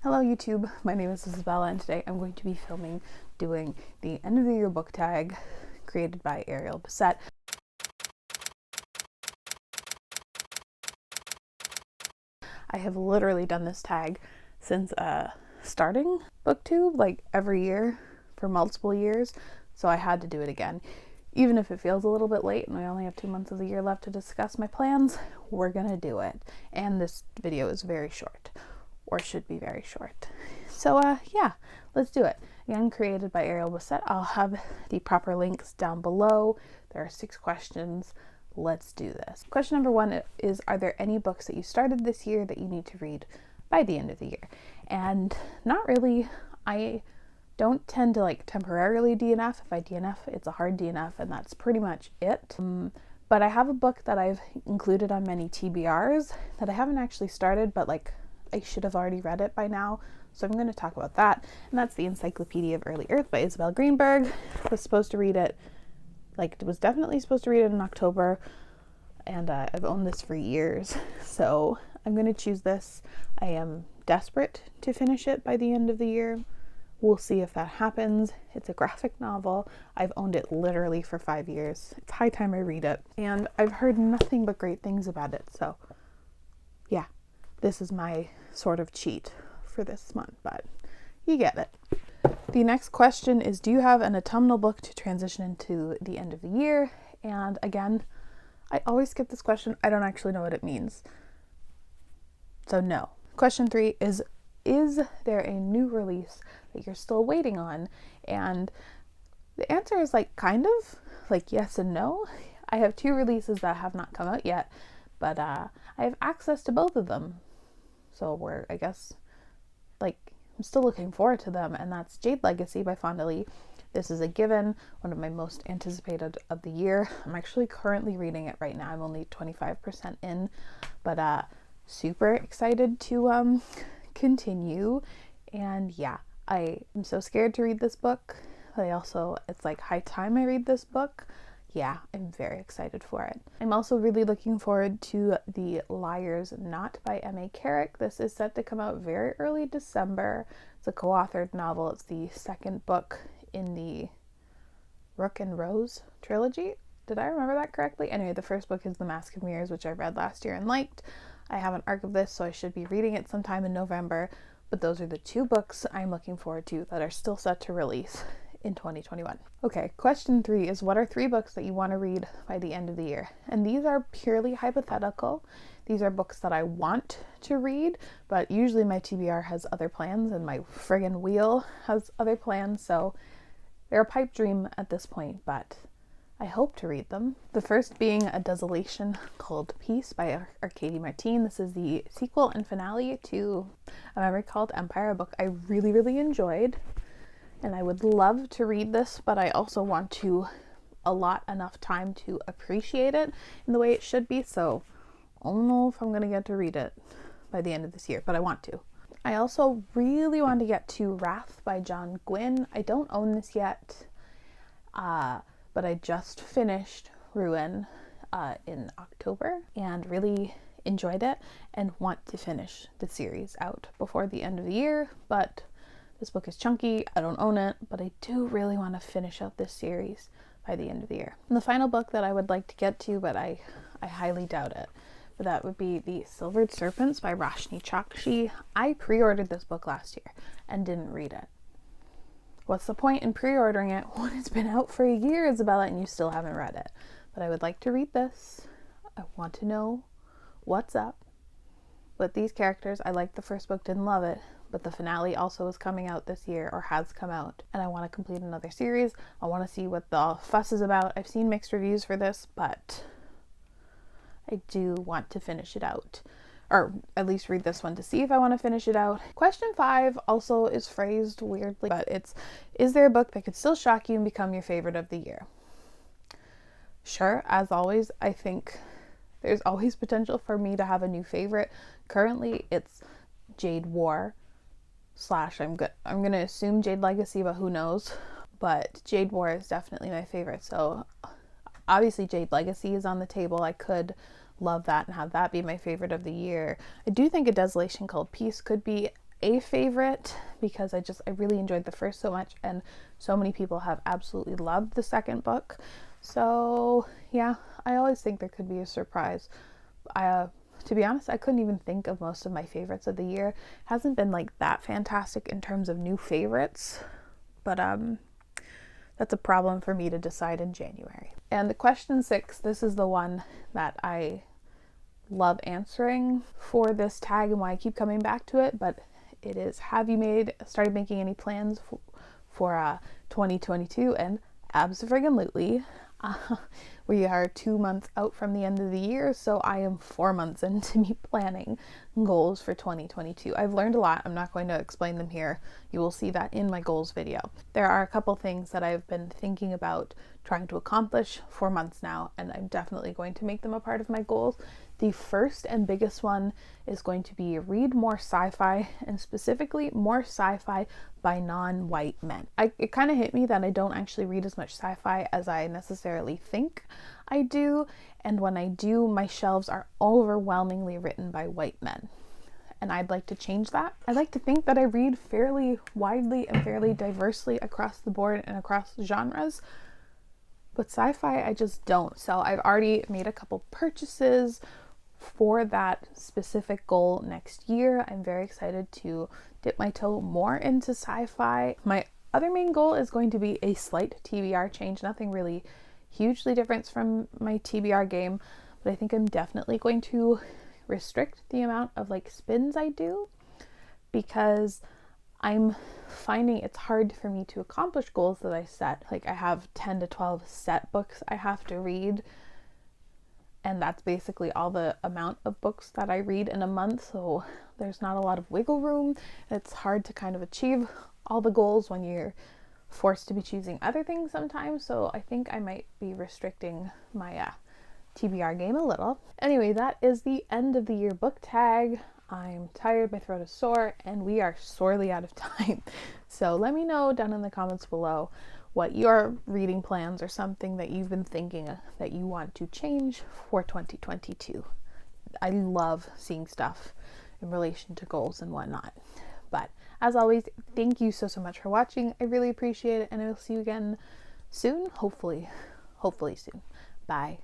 Hello YouTube, my name is Isabella and today I'm going to be doing the end of the year book tag created by Bissett. I have literally done this tag since starting booktube, like every year for multiple years, so I had to do it again. Even if it feels a little bit late and I only have 2 months of the year left to discuss my plans, we're gonna do it. And this video is very short, or should be very short. So yeah, let's do it. Again, created by Bissett. I'll have the proper links down below. There are 6 questions. Let's do this. Question number 1 is, are there any books that you started this year that you need to read by the end of the year? And not really. I don't tend to like temporarily DNF. If I DNF, it's a hard DNF, and that's pretty much it. But I have a book that I've included on many TBRs that I haven't actually started, but like I should have already read it by now. So I'm going to talk about that. And that's the Encyclopedia of Early Earth by Isabella Greenberg. Was supposed to read it, was definitely supposed to read it in October. And I've owned this for years. So I'm going to choose this. I am desperate to finish it by the end of the year. We'll see if that happens. It's a graphic novel. I've owned it literally for 5 years. It's high time I read it. And I've heard nothing but great things about it. So yeah, this is my sort of cheat for this month, but you get it. The next question is, do you have an autumnal book to transition into the end of the year? And again, I always skip this question. I don't actually know what it means. So no. Question 3 is there a new release that you're still waiting on? And the answer is like kind of like yes and no. I have 2 releases that have not come out yet, but I have access to both of them. So I guess I'm still looking forward to them, and that's Jade Legacy by Fonda Lee. This is a given, one of my most anticipated of the year. I'm actually currently reading it right now. I'm only 25% in, but super excited to continue. And yeah, I am so scared to read this book. It's like high time I read this book. Yeah, I'm very excited for it. I'm also really looking forward to The Liar's Knot by M.A. Carrick. This is set to come out very early December. It's a co-authored novel. It's the second book in the Rook and Rose trilogy. Did I remember that correctly? Anyway, the first book is The Mask of Mirrors, which I read last year and liked. I have an arc of this, so I should be reading it sometime in November. But those are the 2 books I'm looking forward to that are still set to release in 2021. Okay, question 3 is, what are 3 books that you want to read by the end of the year? And these are purely hypothetical. These are books that I want to read, but usually my TBR has other plans and my friggin' wheel has other plans, so they're a pipe dream at this point, but I hope to read them. The first being A Desolation Called Peace by Arcady Martin. This is the sequel and finale to A Memory Called Empire, a book I really, really enjoyed. And I would love to read this, but I also want to allot enough time to appreciate it in the way it should be. So I don't know if I'm going to get to read it by the end of this year, but I want to. I also really want to get to Wrath by John Gwynne. I don't own this yet, but I just finished Ruin in October and really enjoyed it and want to finish the series out before the end of the year, but this book is chunky. I don't own it, but I do really want to finish out this series by the end of the year. And the final book that I would like to get to, but I highly doubt it, but that would be The Silvered Serpents by Roshni Chokshi. I pre-ordered this book last year and didn't read it. What's the point in pre-ordering it when it's been out for a year, Isabella, and you still haven't read it? But I would like to read this. I want to know what's up with these characters. I liked the first book, didn't love it, but the finale also is coming out this year, or has come out, and I want to complete another series. I want to see what the fuss is about. I've seen mixed reviews for this, but I do want to finish it out, or at least read this one to see if I want to finish it out. Question 5 also is phrased weirdly, but it's, is there a book that could still shock you and become your favorite of the year? Sure, as always, I think there's always potential for me to have a new favorite. Currently, it's Jade War / I'm going to assume Jade Legacy, but who knows? But Jade War is definitely my favorite. So obviously Jade Legacy is on the table. I could love that and have that be my favorite of the year. I do think A Desolation Called Peace could be a favorite because I really enjoyed the first so much, and so many people have absolutely loved the second book. So yeah, I always think there could be a surprise. To be honest, I couldn't even think of most of my favorites of the year. It hasn't been like that fantastic in terms of new favorites, but that's a problem for me to decide in January. And the question 6, this is the one that I love answering for this tag and why I keep coming back to it, but it is, have you started making any plans for 2022? And abso-friggin-lutely, we are 2 months out from the end of the year, so I am 4 months into me planning goals for 2022. I've learned a lot. I'm not going to explain them here. You will see that in my goals video. There are a couple things that I've been thinking about trying to accomplish for months now, and I'm definitely going to make them a part of my goals. The first and biggest one is going to be read more sci-fi, and specifically more sci-fi by non-white men. It kind of hit me that I don't actually read as much sci-fi as I necessarily think I do, and when I do, my shelves are overwhelmingly written by white men. And I'd like to change that. I like to think that I read fairly widely and fairly diversely across the board and across genres, but sci-fi I just don't. So I've already made a couple purchases for that specific goal next year. I'm very excited to dip my toe more into sci-fi. My other main goal is going to be a slight TBR change, nothing really hugely different from my TBR game, but I think I'm definitely going to restrict the amount of like spins I do, because I'm finding it's hard for me to accomplish goals that I set. Like I have 10 to 12 set books I have to read, and that's basically all the amount of books that I read in a month, so there's not a lot of wiggle room. It's hard to kind of achieve all the goals when you're forced to be choosing other things sometimes, so I think I might be restricting my TBR game a little. Anyway, that is the end of the year book tag. I'm tired, my throat is sore, and we are sorely out of time. So let me know down in the comments below what your reading plans or something that you've been thinking that you want to change for 2022. I love seeing stuff in relation to goals and whatnot. But as always, thank you so much for watching. I really appreciate it, and I will see you again soon. Hopefully soon. Bye.